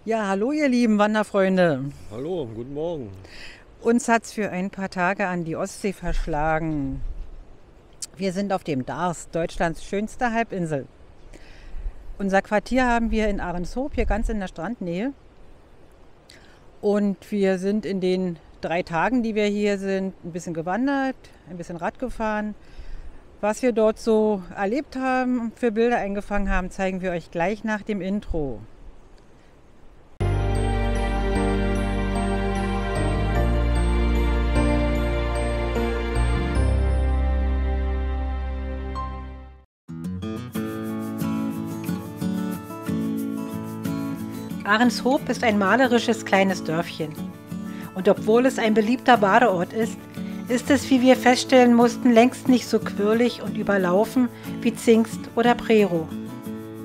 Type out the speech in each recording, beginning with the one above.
Ja, hallo ihr lieben Wanderfreunde. Hallo, guten Morgen. Uns hat's für ein paar Tage an die Ostsee verschlagen. Wir sind auf dem Darß, Deutschlands schönster Halbinsel. Unser Quartier haben wir in Ahrenshoop, hier ganz in der Strandnähe. Und wir sind in den 3 Tagen, die wir hier sind, ein bisschen gewandert, ein bisschen Rad gefahren. Was wir dort so erlebt haben, für Bilder eingefangen haben, zeigen wir euch gleich nach dem Intro. Ahrenshoop ist ein malerisches kleines Dörfchen. Und obwohl es ein beliebter Badeort ist, ist es, wie wir feststellen mussten, längst nicht so quirlig und überlaufen wie Zingst oder Prerow.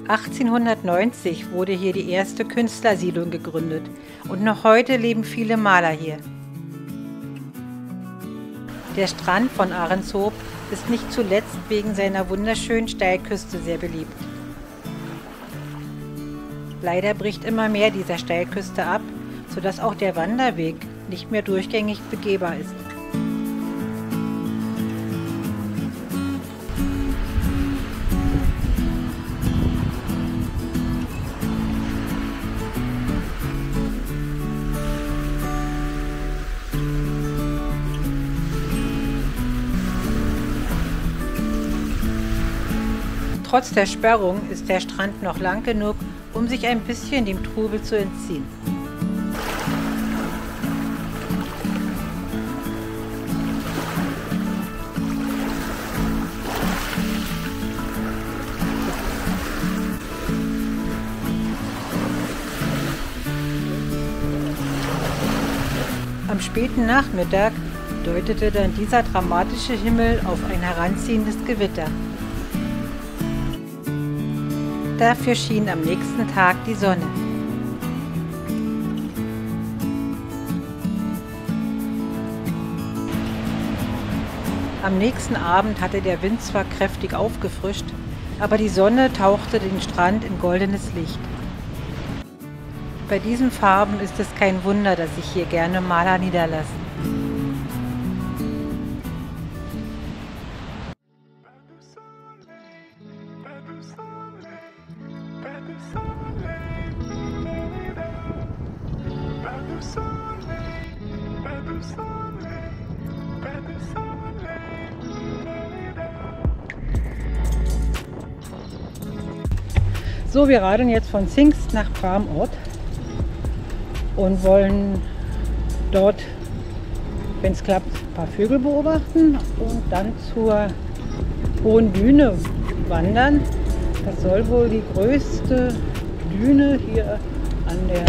1890 wurde hier die erste Künstlersiedlung gegründet und noch heute leben viele Maler hier. Der Strand von Ahrenshoop ist nicht zuletzt wegen seiner wunderschönen Steilküste sehr beliebt. Leider bricht immer mehr dieser Steilküste ab, sodass auch der Wanderweg nicht mehr durchgängig begehbar ist. Trotz der Sperrung ist der Strand noch lang genug, um sich ein bisschen dem Trubel zu entziehen. Am späten Nachmittag deutete dann dieser dramatische Himmel auf ein heranziehendes Gewitter. Dafür schien am nächsten Tag die Sonne. Am nächsten Abend hatte der Wind zwar kräftig aufgefrischt, aber die Sonne tauchte den Strand in goldenes Licht. Bei diesen Farben ist es kein Wunder, dass sich hier gerne Maler niederlassen. So, wir radeln jetzt von Zingst nach Bramort und wollen dort, wenn es klappt, ein paar Vögel beobachten und dann zur Hohen Düne wandern. Das soll wohl die größte Düne hier an der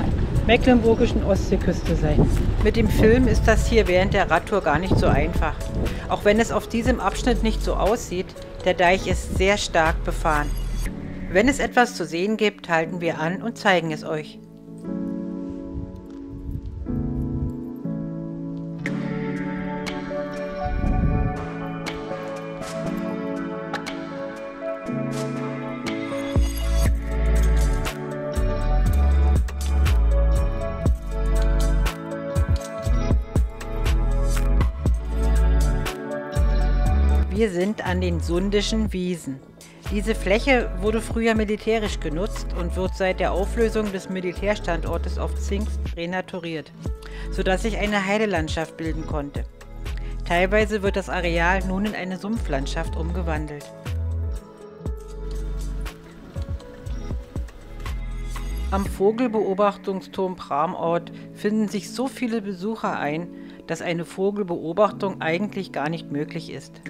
mecklenburgischen Ostseeküste sein. Mit dem Film ist das hier während der Radtour gar nicht so einfach. Auch wenn es auf diesem Abschnitt nicht so aussieht, der Deich ist sehr stark befahren. Wenn es etwas zu sehen gibt, halten wir an und zeigen es euch. Wir sind an den Sundischen Wiesen. Diese Fläche wurde früher militärisch genutzt und wird seit der Auflösung des Militärstandortes auf Zingst renaturiert, sodass sich eine Heidelandschaft bilden konnte. Teilweise wird das Areal nun in eine Sumpflandschaft umgewandelt. Am Vogelbeobachtungsturm Bramort finden sich so viele Besucher ein, dass eine Vogelbeobachtung eigentlich gar nicht möglich ist.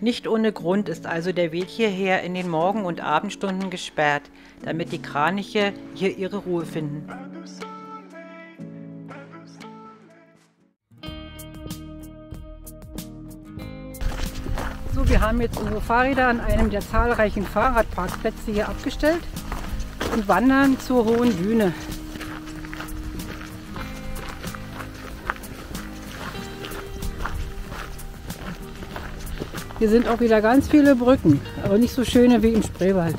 Nicht ohne Grund ist also der Weg hierher in den Morgen- und Abendstunden gesperrt, damit die Kraniche hier ihre Ruhe finden. So, wir haben jetzt unsere Fahrräder an einem der zahlreichen Fahrradparkplätze hier abgestellt und wandern zur Hohen Düne. Hier sind auch wieder ganz viele Brücken, aber nicht so schöne wie im Spreewald.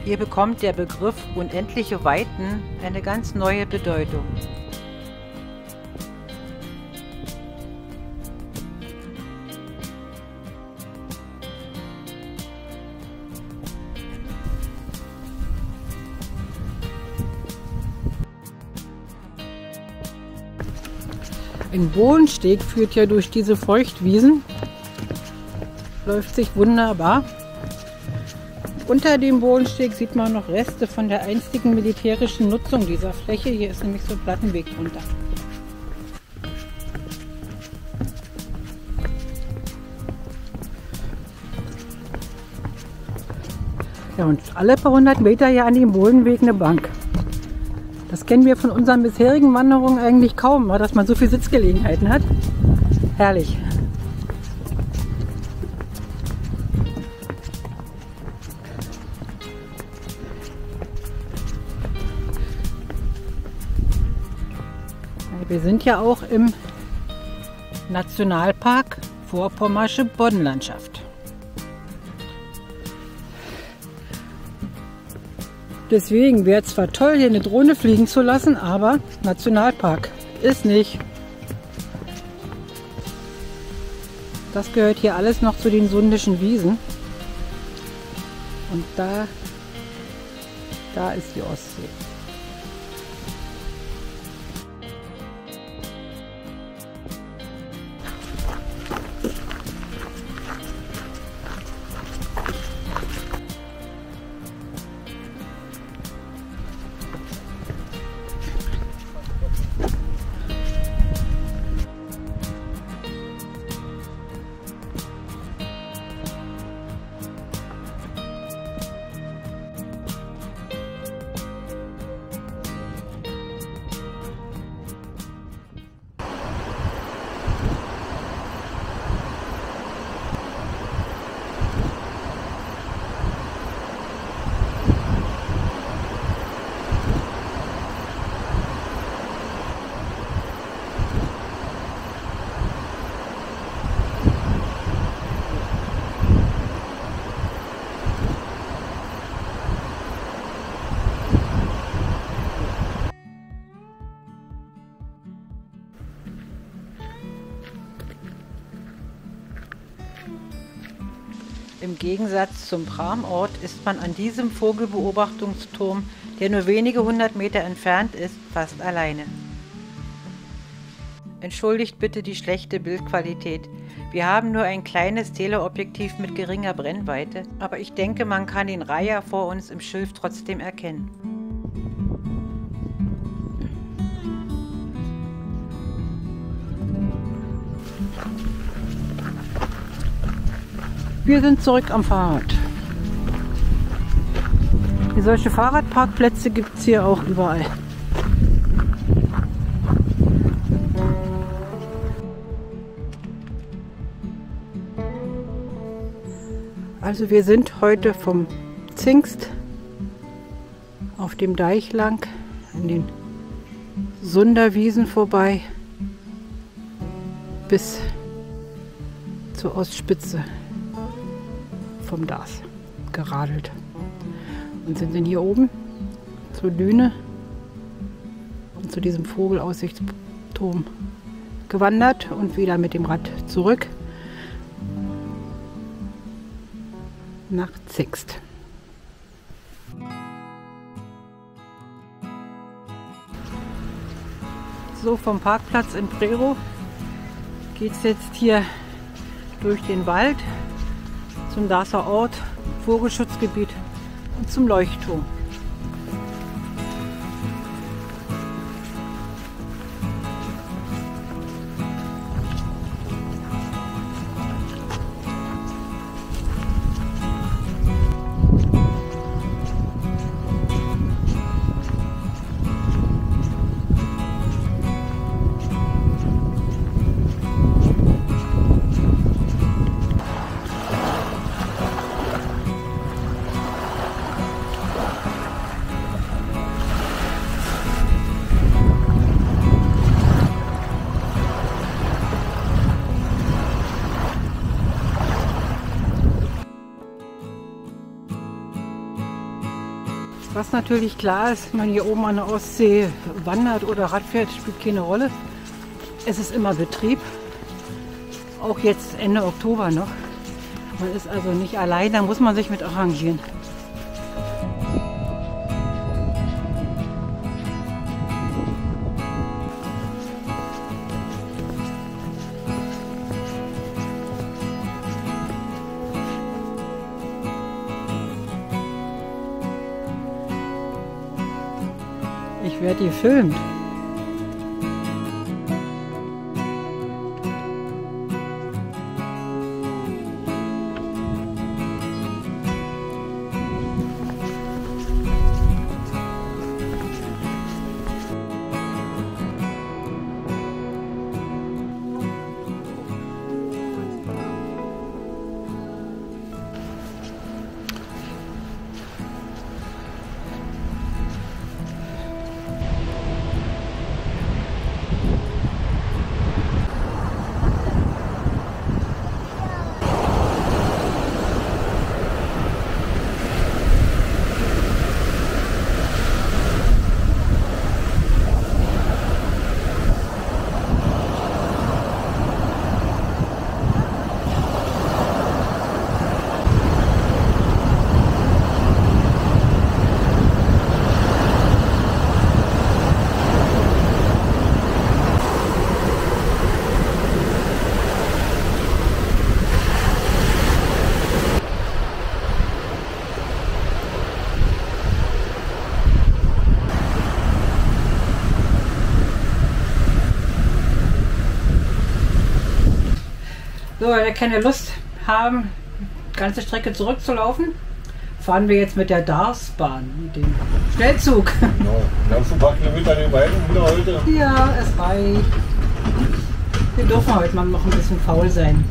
Hier bekommt der Begriff unendliche Weiten eine ganz neue Bedeutung. Ein Bohnensteg führt ja durch diese Feuchtwiesen, läuft sich wunderbar. Unter dem Bohnensteg sieht man noch Reste von der einstigen militärischen Nutzung dieser Fläche. Hier ist nämlich so ein Plattenweg runter. Ja, und alle paar 100 Meter hier an dem Bohnenweg eine Bank. Das kennen wir von unseren bisherigen Wanderungen eigentlich kaum, dass man so viel Sitzgelegenheiten hat. Herrlich. Wir sind ja auch im Nationalpark Vorpommersche Boddenlandschaft. Deswegen wäre es zwar toll, hier eine Drohne fliegen zu lassen, aber Nationalpark ist nicht. Das gehört hier alles noch zu den Sundischen Wiesen. Und da ist die Ostsee. Im Gegensatz zum Pramort ist man an diesem Vogelbeobachtungsturm, der nur wenige 100 Meter entfernt ist, fast alleine. Entschuldigt bitte die schlechte Bildqualität. Wir haben nur ein kleines Teleobjektiv mit geringer Brennweite, aber ich denke, man kann den Reiher vor uns im Schilf trotzdem erkennen. Wir sind zurück am Fahrrad. Solche Fahrradparkplätze gibt es hier auch überall. Also wir sind heute vom Zingst auf dem Deich lang, an den Sunderwiesen vorbei bis zur Ostspitze vom Dars geradelt und sind dann hier oben zur Düne und zu diesem Vogelaussichtsturm gewandert und wieder mit dem Rad zurück nach Zingst. So, vom Parkplatz in Prerow geht es jetzt hier durch den Wald zum Darßer Ort, Vogelschutzgebiet und zum Leuchtturm. Was natürlich klar ist, wenn man hier oben an der Ostsee wandert oder Rad fährt, spielt keine Rolle. Es ist immer Betrieb, auch jetzt Ende Oktober noch. Man ist also nicht allein, da muss man sich mit arrangieren. Ich werde gefilmt. So, weil wir keine Lust haben, die ganze Strecke zurückzulaufen, fahren wir jetzt mit der Darßbahn, mit dem Schnellzug. Genau. Wir haben schon ein paar Kilometer an den Beinen wieder heute. Ja, es reicht. Wir dürfen heute mal noch ein bisschen faul sein.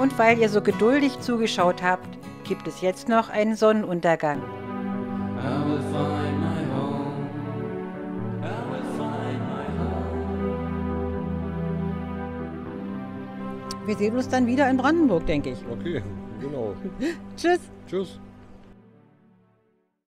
Und weil ihr so geduldig zugeschaut habt, gibt es jetzt noch einen Sonnenuntergang. Wir sehen uns dann wieder in Brandenburg, denke ich. Okay, genau. Tschüss. Tschüss.